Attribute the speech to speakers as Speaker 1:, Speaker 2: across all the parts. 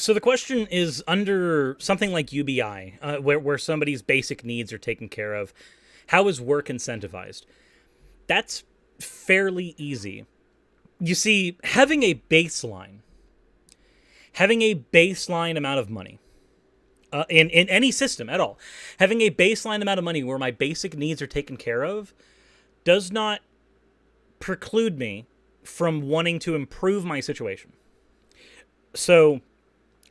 Speaker 1: So the question is, under something like UBI, where somebody's basic needs are taken care of, how is work incentivized? That's fairly easy. You see, having a baseline amount of money, in any system at all, having a baseline amount of money where my basic needs are taken care of does not preclude me from wanting to improve my situation. So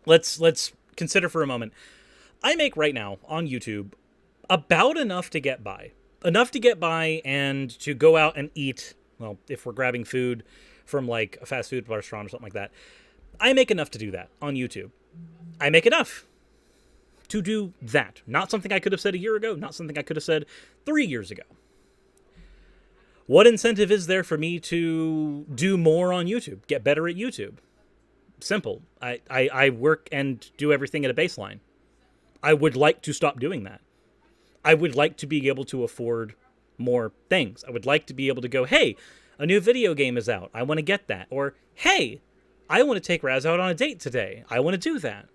Speaker 1: let's consider for a moment. I make right now on YouTube about enough to get by. Enough to get by and to go out and eat. Well, if we're grabbing food from like a fast food restaurant or something like that. I make enough to do that on YouTube. I make enough to do that. Not something I could have said a year ago, not something I could have said 3 years ago. What incentive is there for me to do more on YouTube, get better at YouTube? Simple. I work and do everything at a baseline. I would like to stop doing that. I would like to be able to afford more things. I would like to be able to go, hey, a new video game is out. I want to get that. Or, hey, I want to take Raz out on a date today. I want to do that.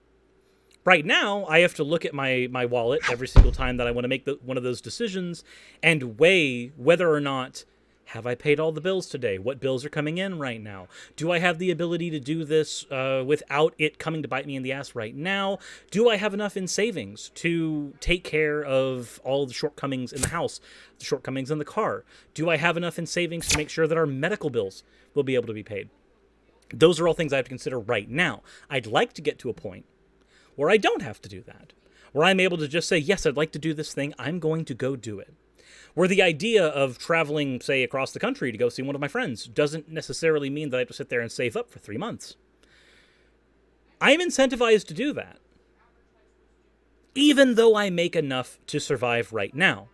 Speaker 1: Right now, I have to look at my wallet every single time that I want to make one of those decisions and weigh whether or not, have I paid all the bills today? What bills are coming in right now? Do I have the ability to do this without it coming to bite me in the ass right now? Do I have enough in savings to take care of all the shortcomings in the house, the shortcomings in the car? Do I have enough in savings to make sure that our medical bills will be able to be paid? Those are all things I have to consider right now. I'd like to get to a point where I don't have to do that, where I'm able to just say, yes, I'd like to do this thing. I'm going to go do it. Where the idea of traveling, say, across the country to go see one of my friends doesn't necessarily mean that I have to sit there and save up for 3 months. I'm incentivized to do that, even though I make enough to survive right now.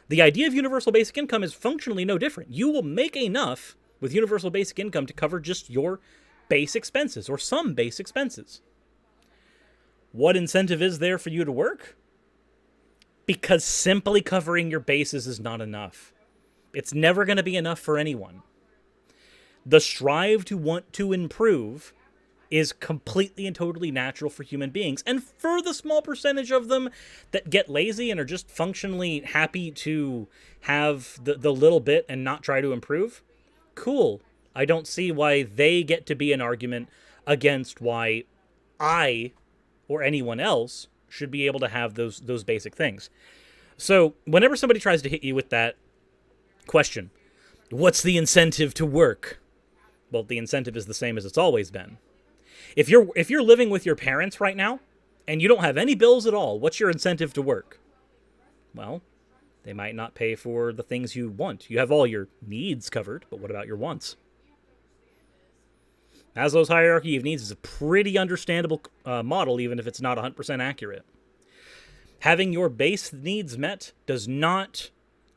Speaker 1: The idea of universal basic income is functionally no different. You will make enough with universal basic income to cover just your base expenses, or some base expenses. What incentive is there for you to work? Because simply covering your bases is not enough. It's never going to be enough for anyone. The strive to want to improve is completely and totally natural for human beings. And for the small percentage of them that get lazy and are just functionally happy to have the little bit and not try to improve, cool. I don't see why they get to be an argument against why I or anyone else should be able to have those basic things. So whenever somebody tries to hit you with that question, what's the incentive to work? Well, the incentive is the same as it's always been. If you're living with your parents right now and you don't have any bills at all, what's your incentive to work? Well, they might not pay for the things you want. You have all your needs covered, but what about your wants? Maslow's hierarchy of needs is a pretty understandable model, even if it's not 100% accurate. Having your base needs met does not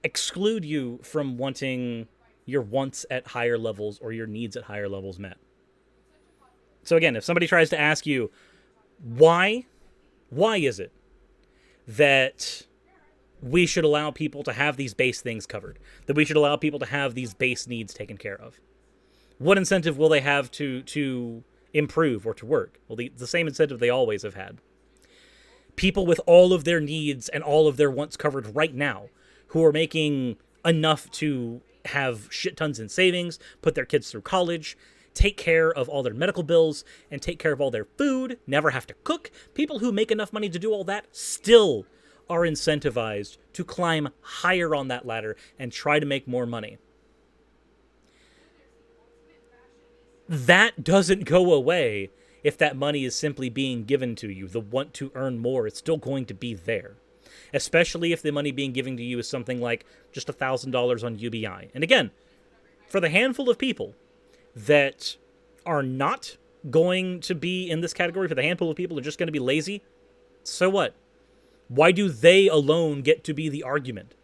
Speaker 1: exclude you from wanting your wants at higher levels or your needs at higher levels met. So again, if somebody tries to ask you, why is it that we should allow people to have these base things covered, that we should allow people to have these base needs taken care of? What incentive will they have to improve or to work? Well, the same incentive they always have had. People with all of their needs and all of their wants covered right now, who are making enough to have shit tons in savings, put their kids through college, take care of all their medical bills, and take care of all their food, never have to cook. People who make enough money to do all that still are incentivized to climb higher on that ladder and try to make more money. That doesn't go away if that money is simply being given to you. The want to earn more, it's still going to be there. Especially if the money being given to you is something like just $1,000 on UBI. And again, for the handful of people that are not going to be in this category, for the handful of people who are just going to be lazy, so what? Why do they alone get to be the argument?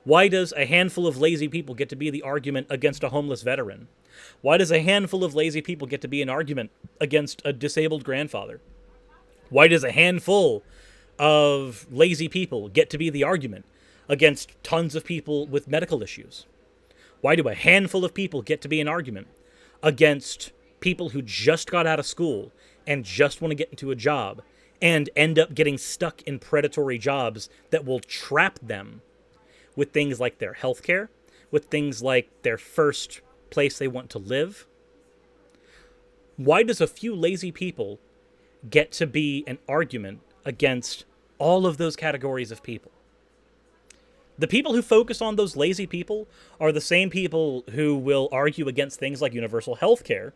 Speaker 1: Why does a handful of lazy people get to be the argument against a homeless veteran? Why does a handful of lazy people get to be an argument against a disabled grandfather? Why does a handful of lazy people get to be the argument against tons of people with medical issues? Why do a handful of people get to be an argument against people who just got out of school and just want to get into a job and end up getting stuck in predatory jobs that will trap them with things like their healthcare, with things like their first place they want to live. Why does a few lazy people get to be an argument against all of those categories of people? The people who focus on those lazy people are the same people who will argue against things like universal health care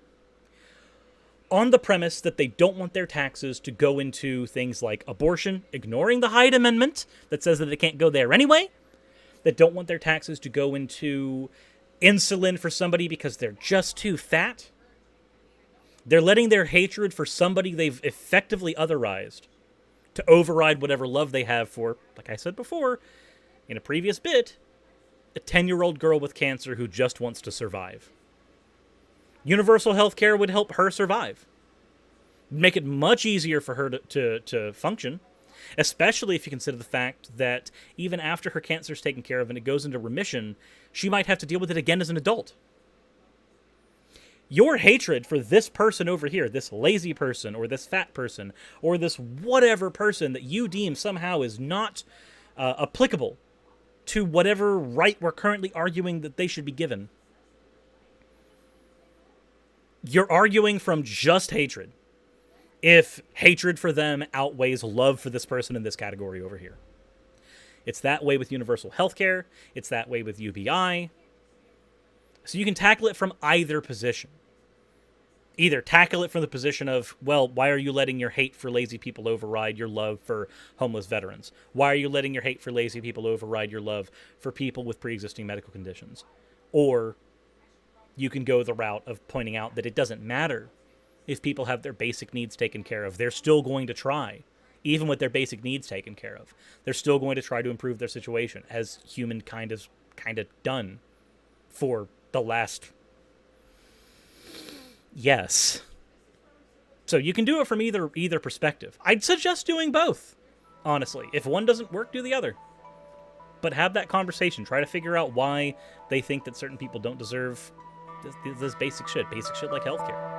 Speaker 1: on the premise that they don't want their taxes to go into things like abortion, ignoring the Hyde Amendment that says that they can't go there anyway, that don't want their taxes to go into insulin for somebody because they're just too fat. They're letting their hatred for somebody they've effectively otherized to override whatever love they have for, like I said before, in a previous bit, a 10-year-old girl with cancer who just wants to survive. Universal health care would help her survive. Make it much easier for her to function, especially if you consider the fact that even after her cancer is taken care of and it goes into remission, she might have to deal with it again as an adult. Your hatred for this person over here, this lazy person, or this fat person, or this whatever person that you deem somehow is not applicable to whatever right we're currently arguing that they should be given. You're arguing from just hatred, if hatred for them outweighs love for this person in this category over here. It's that way with universal healthcare. It's that way with UBI. So you can tackle it from either position. Either tackle it from the position of, well, why are you letting your hate for lazy people override your love for homeless veterans? Why are you letting your hate for lazy people override your love for people with pre-existing medical conditions? Or you can go the route of pointing out that it doesn't matter if people have their basic needs taken care of. They're still going to try, even with their basic needs taken care of. They're still going to try to improve their situation, as humankind has kind of done for the last... Yes. So you can do it from either perspective. I'd suggest doing both, honestly. If one doesn't work, do the other. But have that conversation. Try to figure out why they think that certain people don't deserve this basic shit like healthcare.